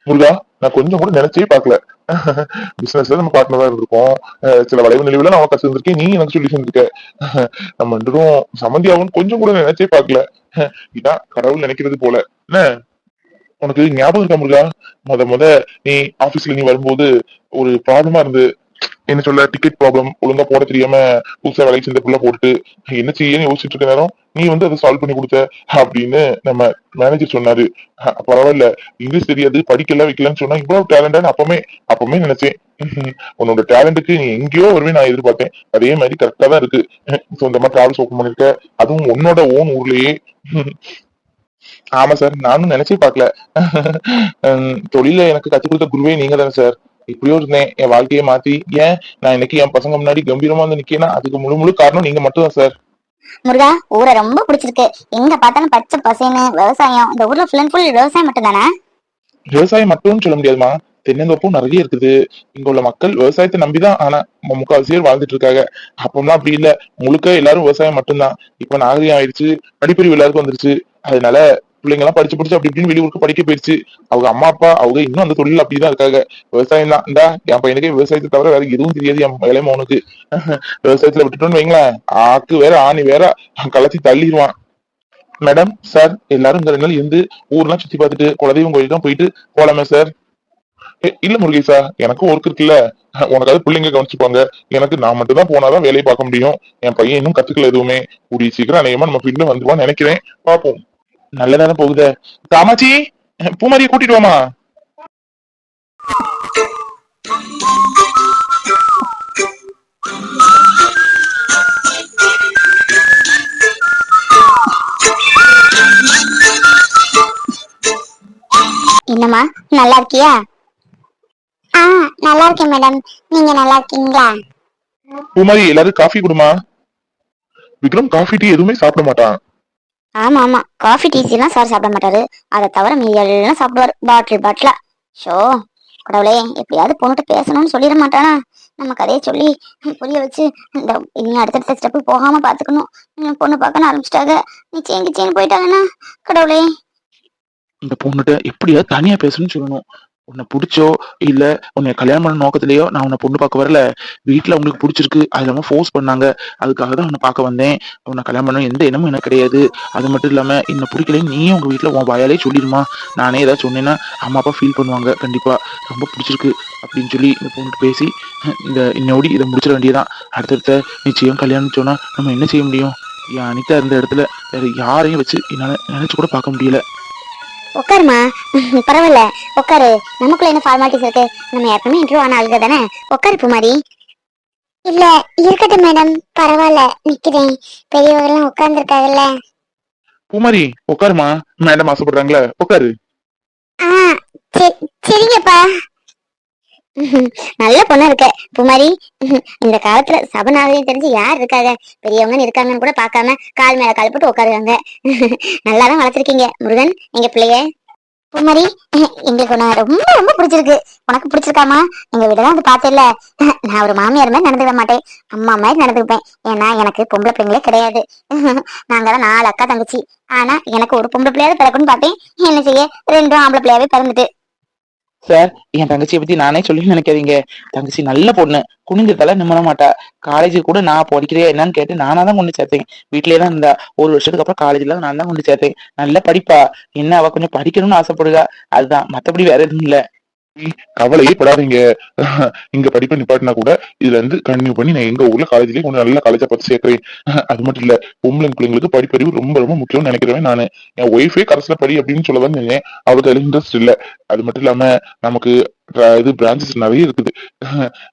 முருகா, நான் கொஞ்சம் கூட நினைச்சே பார்க்கல. பிசினஸ்ல நம்ம பார்ட்னரா இருந்திருக்கோம். சில வளைவு நிலைவுல நான் உனக்கு இருந்திருக்கேன், நீ எனக்கு சொல்லி இருந்திருக்க. நம்ம ரெண்டும் சம்மந்தியாவும் கொஞ்சம் கூட நினைச்சே பார்க்கல. இதான் கடவுள் நினைக்கிறது போல. என்ன உனக்கு ஞாபகம் இருக்கா முருகா? முத நீ ஆபீஸ்ல நீ வரும்போது ஒரு ப்ராப்ளமா இருந்து, என்ன சொல்ல, டிக்கெட் ப்ராப்ளம் ஒழுங்கா போட தெரியாம புதுசா வேலைக்கு சேர்ந்தக்குள்ள போட்டு என்ன செய்யன்னு யோசிச்சுட்டு இருக்க நேரம் நீ வந்து அதை சால்வ் பண்ணி கொடுத்த அப்படின்னு நம்ம மேனேஜர் சொன்னாரு. பரவாயில்ல, இங்கிலீஷ் தெரியாது படிக்கல வைக்கலன்னு சொன்னா இவ்வளவு டேலண்டான்னு அப்பமே நினைச்சேன். உன்னோட டேலண்ட்டுக்கு நீ எங்கேயோ வருவே நான் எதிர்பார்த்தேன். அதே மாதிரி கரெக்டா தான் இருக்கு. சொந்தமா டிராவல்ஸ் ஓப்பன் பண்ணிருக்க, அதுவும் உன்னோட ஓன் ஊர்லயே. ஆமா சார், நானும் நினைச்சே பார்க்கல. தொழில எனக்கு கத்துக் கொடுத்த குருவே நீங்க தானே சார். இப்படியோ இருந்தேன், என் வாழ்க்கையை மாத்தி ஏன் நான் இன்னைக்கு என் பசங்க முன்னாடி கம்பீரமா வந்து நிக்கேன்னா அதுக்கு முழு முழு காரணம் நீங்க மட்டும் தான் சார். முருகா, ஊரை ரொம்ப பிடிச்சிருக்கு. எங்க பார்த்தாலும் பச்சை பசேன்னு விவசாயம். இந்த ஊர்ல ஃபுல் அண்ட் ஃபுல் விவசாயம் மட்டும் தானே? விவசாயம் மட்டும்னு சொல்ல முடியாதுமா, தென்னந்தோப்பும் நிறைய இருக்குது. இங்க உள்ள மக்கள் விவசாயத்தை நம்பிதான் ஆனா முக்காவாசி பேர் வாழ்ந்துட்டு இருக்காங்க. அப்பெல்லாம் அப்படி இல்ல, முழுக்க எல்லாரும் விவசாயம் மட்டும்தான். இப்ப நாகரிகம் ஆயிடுச்சு, படிப்பறிவு எல்லாருக்கும் வந்துருச்சு. அதனால பிள்ளைங்க எல்லாம் படிச்சு அப்படி இப்படின்னு வெளியூருக்கு படிக்க போயிருச்சு. அவங்க அம்மா அப்பா அவங்க இன்னும் அந்த தொழில் அப்படிதான் இருக்காங்க. விவசாயம் தான். இந்தா என் பையனுக்கே விவசாயத்தை தவிர வேற எதுவும் தெரியாது என் இளைய மகனுக்கு. விவசாயத்துல விட்டுட்டோம்னு வைங்களேன், ஆக்கு வேற ஆணி வேற கலத்தி தள்ளிடுவான். மேடம் சார், எல்லாரும் இந்த 2 நாள் இருந்து ஊர்லாம் சுத்தி பார்த்துட்டு குலதெய்வம் கோயிலுக்கு போயிட்டு போலாமே சார். இல்ல முருகேசா, எனக்கும் ஒர்க் இருக்குல்ல. உனக்காவது பிள்ளைங்க கவனிச்சுப்பாங்க. எனக்கு நான் மட்டும் தான் போனாதான் வேலையை பார்க்க முடியும். என் பையன் இன்னும் கத்துக்கல எதுவுமே. கூடிய சீக்கிரம் அநேகமா நம்ம ஃபீல்ட்ல வந்துருவான்னு நினைக்கிறேன். பாப்போம். நல்லதானே போகுதே. காமாட்சி, பூமாரியை கூட்டிட்டு வாமா. என்னம்மா, நல்லா இருக்கியா? ஆ, நல்லா இருக்கேன் மேடம். நீங்க நல்லா இருக்கீங்களா? பூமாரி, எல்லாரும் காஃபி குடுமா. விக்ரம் காஃபி டீ எதுவுமே சாப்பிட மாட்டான். ஆமா ஆமா, காஃபி டீ எல்லாம் சார் சாப்பிட மாட்டாரு. அதை தவிர மீதி எல்லாம் சாப்பிடுவாரு, பாட்டில் பாட்டிலா. ஷோ, கடவுளே, எப்படியாவது பொண்ணுட்டு பேசணும்னு சொல்லிட மாட்டானா? நம்ம கதையை சொல்லி புரிய வச்சு இந்த இனி அடுத்தடுத்த ஸ்டெப்பு போகாம பாத்துக்கணும். பொண்ணு பார்க்கணும் ஆரம்பிச்சிட்டாங்க, நிச்சயம் கிச்சேன்னு போயிட்டாங்கன்னா கடவுளே. இந்த பொண்ணுகிட்ட எப்படியாவது தனியா பேசணும்னு சொல்லணும். உன்னை பிடிச்சோ இல்ல உன்னை கல்யாணம் பண்ண நோக்கத்திலேயோ நான் உன்னை பொண்ணு பார்க்க வரல. வீட்டுல உங்களுக்கு பிடிச்சிருக்கு, அது இல்லாம ஃபோர்ஸ் பண்ணாங்க. அதுக்காக தான் உன்னை பார்க்க வந்தேன். உன்னை கல்யாணம் பண்ண எந்த எண்ணமும் எனக்கு கிடையாது. அது மட்டும் இல்லாம என்ன பிடிக்கலன்னு நீயே உங்க வீட்டுல உன் வாயாலே சொல்லிடுமா. நானே ஏதாவது சொன்னேன்னா அம்மா அப்பா ஃபீல் பண்ணுவாங்க கண்டிப்பா. ரொம்ப பிடிச்சிருக்கு அப்படின்னு சொல்லி இந்த பொண்ணுட்டு பேசி இந்த இன்னோடி இதை முடிச்சிட வேண்டியதான். அடுத்தடுத்த நிச்சயம் கல்யாணம் சொன்னா நம்ம என்ன செய்ய முடியும்? என் அனிதா இருந்த இடத்துல வேற யாரையும் வச்சு என்னால நினைச்சு கூட பார்க்க முடியல. உட்காருமா, பரவாயில்ல உட்காரு. நமக்குள்ள என்ன ஃபார்மாலிட்டிஸ் இருக்கு? நம்ம எப்பவுமே இன்டர்வியூ ஆன ஆளுக தானே. உட்காரு பூமாரி. இல்ல, இருக்கட்டும் மேடம், பரவாயில்ல, நிக்கிறேன். பெரியவங்க எல்லாம் உட்கார்ந்து இருக்காங்கல்ல. பூமாரி உட்காருமா, மேடம் ஆசைப்படுறாங்களே, உட்காரு. ஆ, சரிங்கப்பா. நல்ல பொண்ணா இருக்க பூமாரி. இந்த காலத்துல சபநாகரிகம் தெரிஞ்சு யார் இருக்காங்க? பெரியவங்கன்னு இருக்காங்கன்னு கூட பாக்காம கால் மேல கால் போட்டு உட்காருவாங்க. நல்லாதான் வளர்த்திருக்கீங்க முருகன் எங்க பிள்ளைய. பூமாரி, எங்களுக்கு உன்னை ரொம்ப ரொம்ப பிடிச்சிருக்கு. உனக்கு பிடிச்சிருக்காமா? எங்க வீடுதான் வந்து பார்த்தேல்ல. நான் ஒரு மாமியார் மாதிரி நடந்துக்க மாட்டேன், அம்மா மாதிரி நடந்துப்பேன். ஏன்னா எனக்கு பொம்பளை பிள்ளைங்களே கிடையாது. நாங்க தான் 4 அக்கா தங்கச்சி. ஆனா எனக்கு ஒரு பொம்பளை பிள்ளையாவது பிறக்குன்னு பார்த்தேன். என்ன செய்ய, 2 ஆம்பளை பிள்ளையாவே பிறந்துட்டு. சார், என் தங்கச்சியை பத்தி நானே சொல்லி நினைக்காதீங்க. தங்கச்சி நல்ல பொண்ணு, குனிஞ்சதால நிம்மற மாட்டா. காலேஜுக்கு கூட நான் படிக்கிறியா என்னன்னு கேட்டு நானா தான் கொண்டு சேர்த்தேன். வீட்லயே தான் இருந்தா. ஒரு வருஷத்துக்கு அப்புறம் காலேஜ்ல நான் தான் கொண்டு சேர்த்தேன். நல்ல படிப்பா. என்ன அவ கொஞ்சம் படிக்கணும்னு ஆசைப்படுதா, அதுதான், மத்தபடி வேற எதுவும் இல்ல. கவலையே படாதீங்க. இங்க படிப்பை நிப்பாட்டினா கூட இதுல இருந்து கண்டினியூ பண்ணி நான் எங்க ஊர்ல காலேஜ்லயே கொஞ்சம் நல்ல காலேஜா பார்த்து சேர்க்கிறேன். அது மட்டும் இல்ல, பொம்பளை பிள்ளைங்களுக்கு படிப்பறிவு ரொம்ப ரொம்ப முக்கியம்னு நினைக்கிறேன் நானு. என் ஒய்ஃபே கரஸ்ல படி அப்படின்னு சொல்லதான் நினைச்சேன். அவளுக்கு அதுல இன்ட்ரெஸ்ட் இல்ல. அது மட்டும் இல்லாம நமக்கு இது பிரான்சஸ் நிறைய இருக்குது.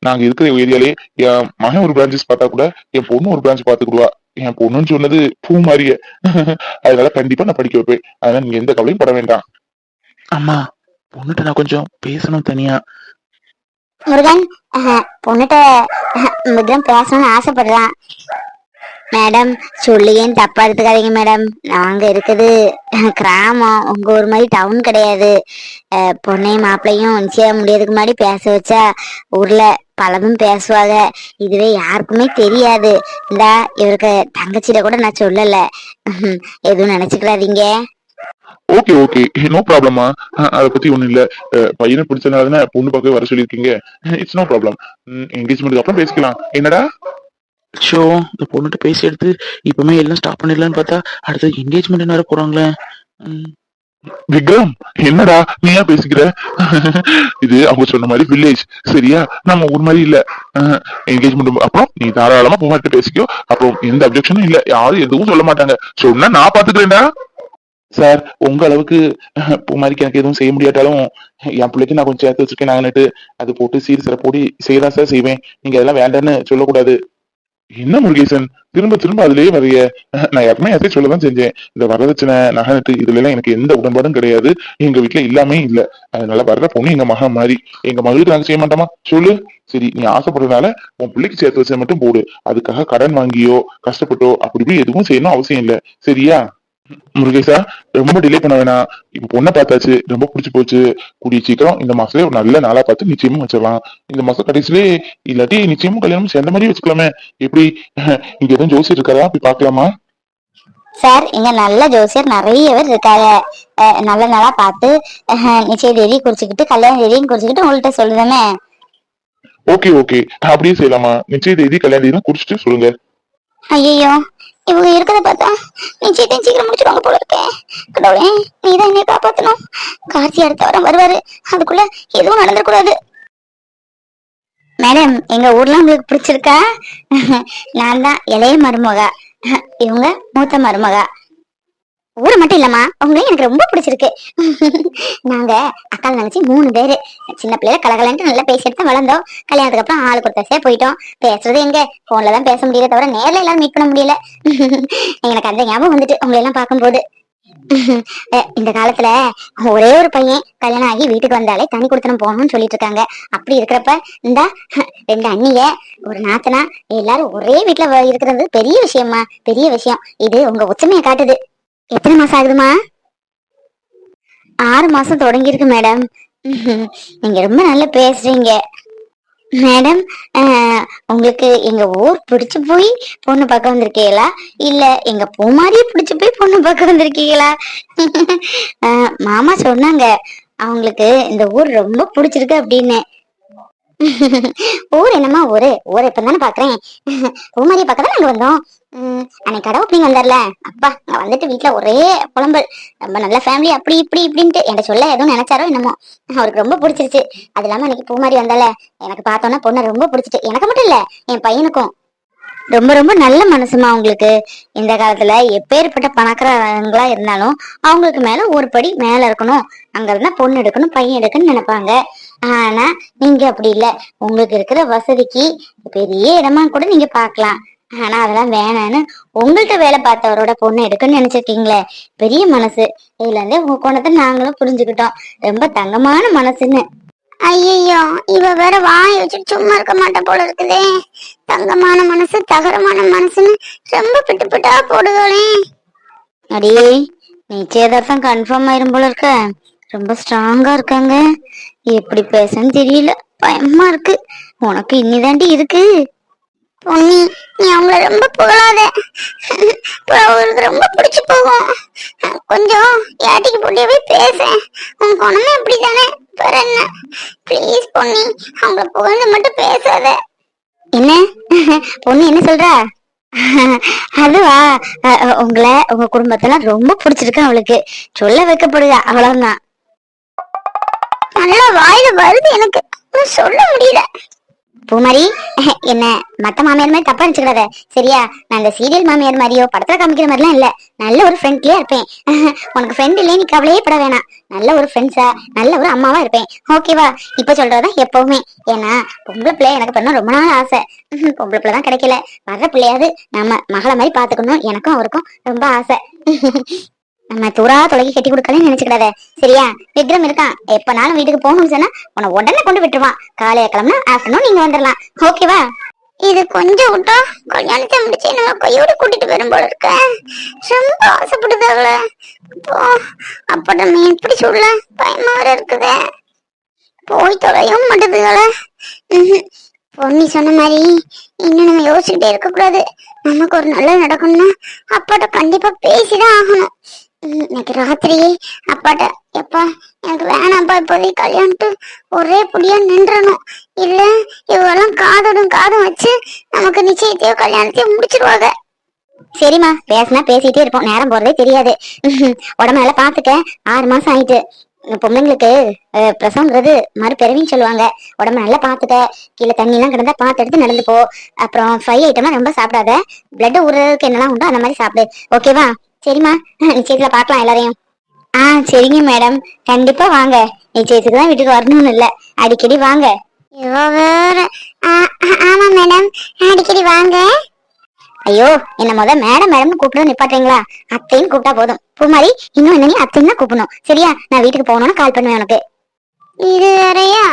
நாங்க இருக்கிற ஏரியாலே என் மகன் ஒரு பிரான்சஸ் பார்த்தா கூட என் பொண்ணு ஒரு பிரான்ச் பாத்துக்கிடுவா. என் பொண்ணுன்னு சொன்னது பூ மாறிய. அதனால கண்டிப்பா நான் படிக்க வைப்பேன். அதனால நீங்க எந்த கவலையும் பட வேண்டாம். அம்மா, பொண்ணுட்ட நான் கொஞ்சம் பேசணும் தனியா. முருகன், பொண்ணுட்ட முருகன் பேசணும்னு ஆசைப்படுறான். மேடம், சொல்லியேன்னு தப்பா எடுத்துக்காதீங்க மேடம். நாங்க இருக்குது கிராமம், உங்க ஊர் மாதிரி டவுன் கிடையாது. பொண்ணையும் மாப்பிள்ளையும் நிச்சயம் முடியறதுக்கு முன்னாடி பேச வச்சா ஊர்ல பலதும் பேசுவாங்க. இதுவே யாருக்குமே தெரியாது. இந்தா இவருக்கு தங்கச்சியில கூட நான் சொல்லல. எதுவும் நினைச்சுக்கிறாதீங்க. ஓகே ஓகே, நோ ப்ராப்ளமா. அதை பத்தி ஒண்ணும் இல்ல. பையனை பிடிச்சதுனால தானே பொண்ணு பார்க்க வர சொல்லியிருக்கீங்க. It's no problem. என்கேஜ்மெண்ட்டுக்கு அப்புறம் பேசிக்கலாம். என்னடா? ஷோ இந்த பொண்ணுகிட்ட பேசி எடுத்து இப்பவுமே எல்லாம் ஸ்டாப் பண்ணிடலான்னு பார்த்தா அடுத்து என்கேஜ்மெண்ட் வேற போறாங்களே. ம், விக்ரம், என்னடா நீ ஏன் பேசிக்கிற? இது அவங்க சொன்ன மாதிரி வில்லேஜ், சரியா? நம்ம ஊர் மாதிரி இல்ல. என்கேஜ்மெண்ட் அப்புறம் நீ தாராளமா பொம்மாட்ட பேசிக்கோ. அப்புறம் எந்த அப்ஜெக்ஷனும் இல்ல, யாரும் எதுவும் சொல்ல மாட்டாங்க. சொன்னா நான் பாத்துக்கிறேன்டா. சார், உங்க அளவுக்கு பூமாரிக்கு எனக்கு எதுவும் செய்ய முடியாட்டாலும் என் பிள்ளைக்கு நான் கொஞ்சம் சேர்த்து வச்சிருக்கேன். நாங்கன்னுட்டு அது போட்டு சீர் சிறப்போடி செய்யதான் சார் செய்வேன். நீங்க அதெல்லாம் வேண்டான்னு சொல்லக்கூடாது. என்ன முருகேசன், திரும்ப திரும்ப அதுலயே வரைய? நான் எப்பவுமே யார்ட்டையும் சொல்லதான் செஞ்சேன். இந்த வரதட்சணை நகனட்டு இதுல எல்லாம் எனக்கு எந்த உடன்பாடும் கிடையாது. எங்க வீட்டுல எல்லாமே இல்ல. அதனால வர்ற பொண்ணு எங்க மகன் மாதிரி. எங்க மகளுக்கு நாங்க செய்ய மாட்டோமா சொல்லு? சரி, நீ ஆசைப்படுறதுனால உன் பிள்ளைக்கு சேர்த்து வச்ச மட்டும் போடு. அதுக்காக கடன் வாங்கியோ கஷ்டப்பட்டோ அப்படி இப்படி எதுவும் செய்யணும் அவசியம் இல்ல, சரியா? முருகேசா, ரொம்ப டிலே பண்ண வேணாம். இப்ப பொண்ணை பார்த்தாச்சு, ரொம்ப பிடிச்சு போச்சு. கூடிய சீக்கிரம் இந்த மாசத்துல ஒரு நல்ல நாளா பார்த்து நிச்சயமும் வச்சிடலாம். இந்த மாசம் கடைசியிலே இல்லாட்டி நிச்சயமும் கல்யாணம் சேர்ந்த மாதிரி வச்சுக்கலாமே. எப்படி? இங்க எதுவும் ஜோசி இருக்காரா? போய் பாக்கலாமா? சார், இங்க நல்ல ஜோசியர் நிறைய பேர் இருக்காங்க. நல்ல நாளா பார்த்து நிச்சய தேதி குறிச்சுக்கிட்டு கல்யாண தேதியும் குறிச்சுக்கிட்டு உங்கள்கிட்ட சொல்லுதானே. ஓகே ஓகே, அப்படியே செய்யலாமா? நிச்சய தேதி கல்யாண தேதி குறிச்சிட்டு சொல்லுங்க. ஐயோ, இவங்க இருக்கிறத பார்த்தா நிச்சயத்தையும் சீக்கிரம் முடிச்சிருவாங்க போல இருக்கேன். கடவுளே, நீதான் என்னை காப்பாத்தணும். கார்த்தி அடுத்த வாரம் வருவாரு, அதுக்குள்ள எதுவும் நடந்துடக்கூடாது. மேடம், எங்க ஊர்ல உங்களுக்கு பிடிச்சிருக்கா? நான் தான் இளைய மருமகா, இவங்க மூத்த மருமகா. ஊரை மட்டும் இல்லம்மா, உங்களையும் எனக்கு ரொம்ப பிடிச்சிருக்கு. நாங்க அக்கா நினைச்சு 3 பேரு சின்ன பிள்ளைல கலகலன்ட்டு நல்லா பேசி எடுத்து வளர்ந்தோம். கல்யாணத்துக்கு அப்புறம் ஆளுக்கு ஒரு தசையா போயிட்டோம். பேசுறது எங்க, போன்ல தான் பேச முடியல தவிர நேர்ல எல்லாரும் மீட் பண்ண முடியல. எனக்கு அந்த ஞாபகம் வந்துட்டு உங்களை எல்லாம் பார்க்கும்போது. இந்த காலத்துல ஒரே ஒரு பையன் கல்யாணம் ஆகி வீட்டுக்கு வந்தாலே தனி கொடுத்தனம் போகணும்னு சொல்லிட்டு இருக்காங்க. அப்படி இருக்கிறப்ப இந்த 2 அண்ணிய, ஒரு நாத்தனா, எல்லாரும் ஒரே வீட்டுல இருக்கிறது பெரிய விஷயமா, பெரிய விஷயம். இது உங்க ஒற்றுமையை காட்டுது. எத்தனை மாசம் ஆகுதுமா? 6 மாசம் தொடங்கி இருக்கு மேடம். நீங்க ரொம்ப நல்லா பேசுறீங்க மேடம். உங்களுக்கு எங்க ஊர் பிடிச்சு போய் பொண்ணு பார்க்க வந்திருக்கீங்களா, இல்ல எங்க பூமாரியை பிடிச்சு போய் பொண்ணு பார்க்க வந்திருக்கீங்களா? மாமா சொன்னாங்க அவங்களுக்கு இந்த ஊர் ரொம்ப பிடிச்சிருக்கு அப்படின்னு. ஊர் என்னமா ஊரு, ஊரை இப்பதானே பாக்குறேன். பூமாரியை பார்க்க தான் நாங்க வந்தோம். அன்னைக்கு கடை ஓப்பனிங் வந்தார்ல, அப்பா நான் வந்துட்டு வீட்டுல ஒரே புலம்பல். ரொம்ப நல்ல ஃபேமிலி, அப்படி இப்படி இப்படின்ட்டு என்கிட்ட சொல்ல எதுவும் நினைச்சாரோ என்னமோ, அவருக்கு ரொம்ப பிடிச்சிருச்சு. அது இல்லாம அன்னைக்கு பூமாரி வந்தால, எனக்கு பார்த்தோன்னா பொண்ணை ரொம்ப பிடிச்சிட்டு, எனக்கு மட்டும் இல்ல என் பையனுக்கும். ரொம்ப ரொம்ப நல்ல மனசுமா உங்களுக்கு. இந்த காலத்துல எப்பேற்பட்ட பணக்காரங்களா இருந்தாலும் அவங்களுக்கு மேல ஒரு படி மேல இருக்கணும், அங்க இருந்தா பொண்ணு எடுக்கணும் பையன் எடுக்கணும்னு நினைப்பாங்க. ஆனா நீங்க அப்படி இல்ல. உங்களுக்கு இருக்கிற வசதிக்கு பெரிய இடமா கூட நீங்க பாக்கலாம். ஆனா அதெல்லாம் வேணான்னு உங்கள்கிட்ட வேலை பார்த்தவரோட பொண்ணு எடுக்கணும்னு நினைச்சிருக்கீங்களே, பெரிய மனசு. இதுல இருந்தே உங்க கோணத்தை நாங்களும் புரிஞ்சுக்கிட்டோம். ரொம்ப தங்கமான மனசுன்னு. ஐயோ, இவ வேற வாய் வச்சுட்டு சும்மா இருக்க மாட்டேன் போல இருக்குதே. தங்கமான மனசு தகரமான மனசுன்னு ரொம்ப பிட்டு பிட்டா போடுதோளே. அடியே, நிச்சயதார்த்தம் கன்ஃபார்ம் ஆயிரும் போல இருக்க. ரொம்ப ஸ்ட்ராங்கா இருக்காங்க. எப்படி பேசன்னு தெரியல, பயமா இருக்கு. உனக்கு இன்னிதாண்டி இருக்கு. பொன்னி, நீ அவங்கள ரொம்ப புகழாத. அவங்களுக்கு ரொம்ப பிடிச்சு போகும். கொஞ்சம் ஏட்டிக்கு போட்டியாவே பேச. உன் குணமே அப்படித்தானே, வேற என்ன? ப்ளீஸ் பொன்னி, அவங்கள புகழ்ந்து மட்டும் பேசாத. என்ன பொண்ணு என்ன சொல்ற? அதுவா, உங்களை உங்க குடும்பத்தெல்லாம் ரொம்ப பிடிச்சிருக்கு அவளுக்கு. சொல்ல வைக்கப்படுதா, அவ்வளவுதான். நல்லா வாயில வருது எனக்கு, சொல்ல முடியல. பூமாரி, என்ன மத்த மாமியார் மாதிரி தப்பா நினைச்சுக்காத, சரியா? நான் இந்த சீரியல் மாமியார் மாதிரியோ படத்துல காமிக்கிற மாதிரிலாம் இல்ல. நல்ல ஒரு ஃப்ரெண்ட்லியா இருப்பேன். உனக்கு ஃப்ரெண்ட் இல்லையே, நீ கவலையே பட வேணாம். நல்ல ஒரு ஃப்ரெண்ட்ஸா, நல்ல ஒரு அம்மாவா இருப்பேன், ஓகேவா? இப்ப சொல்றதான் எப்பவுமே. ஏன்னா பொம்பளை பிள்ளை எனக்கு பண்ண ரொம்ப நாள் ஆசை. பொம்பளை பிள்ளை தான் கிடைக்கல. வர்ற பிள்ளையாவது நம்ம மகளை மாதிரி பாத்துக்கணும், எனக்கும் அவருக்கும் ரொம்ப ஆசை. நம்ம தூரா தொலைக்கி கட்டி கொடுக்கலன்னு நினைச்சுக்கிடாத, சரியா? விக்ரம் இருக்கான், எப்பனாலும் வீட்டுக்கு போகணும்னு சொன்னா உன்னை உடனே கொண்டு விட்டுருவான். காலையில கிளம்புனா ஆஃப்டர்நூன் நீங்க வந்துடலாம், ஓகேவா? இது கொஞ்சம் விட்டா கல்யாணத்தை முடிச்சு நம்ம கையோட கூட்டிட்டு வரும் போல இருக்க. ரொம்ப ஆசைப்படுது அவள. அப்ப நம்ம எப்படி சொல்ல, பயமா வேற இருக்குதே. போய் தொலையும் மாட்டேதுங்கள. பொன்னி சொன்ன மாதிரி இன்னும் நம்ம யோசிச்சுட்டே இருக்க கூடாது. நமக்கு ஒரு நல்ல நடக்கணும்னா அப்பாட்ட கண்டிப்பா பேசிதான் ஆகணும். இன்னைக்கு ராத்திரி அப்பாட்ட எப்பா எனக்கு வேணாம்ப்பா இப்போதைக்கு கல்யாணத்து ஒரே புடியா நின்றணும், இல்ல இவெல்லாம் காதோடும் காதும் வச்சு நமக்கு நிச்சயத்தையோ கல்யாணத்தையோ முடிச்சிருவாங்க. சரிம்மா, பேசினா பேசிட்டே இருப்போம், நேரம் போறதே தெரியாது. உடம்பு நல்லா பாத்துக்க. 6 மாசம் ஆயிட்டு. பொண்ணுங்களுக்கு பிரசவங்கிறது மறுபிறவின்னு சொல்லுவாங்க. உடம்பு நல்லா பாத்துக்க. கீழே தண்ணி எல்லாம் கிடந்தா பார்த்து எடுத்து நடந்து போ. அப்புறம் ஃப்ரை ஐட்டம்லாம் ரொம்ப சாப்பிடாத. பிளட் ஊறதுக்கு என்னெல்லாம் உண்டோ அந்த மாதிரி சாப்பிடு. ஓகேவா? சரிம்மா, நிச்சயத்துல பாக்கலாம் எல்லாரையும். சரிங்க மேடம், கண்டிப்பா வாங்க. நிச்சயத்துக்கு தான் வீட்டுக்கு வரணும்னு இல்ல, அடிக்கடி வாங்க. வேற. ஆமா மேடம், அடிக்கடி வாங்க. ஐயோ, என்ன மேடம் மேடம்னு கூப்பிட நிப்பாட்டீங்களா? அத்தைன்னு கூப்பிட்டா போதும். பூமாரி, இன்னும் என்ன நீ அத்தைன்னு கூப்பிடணும், சரியா? நான் வீட்டுக்கு போகணும்னு கால் பண்ணுவேன் உனக்கு. இது வேறையா?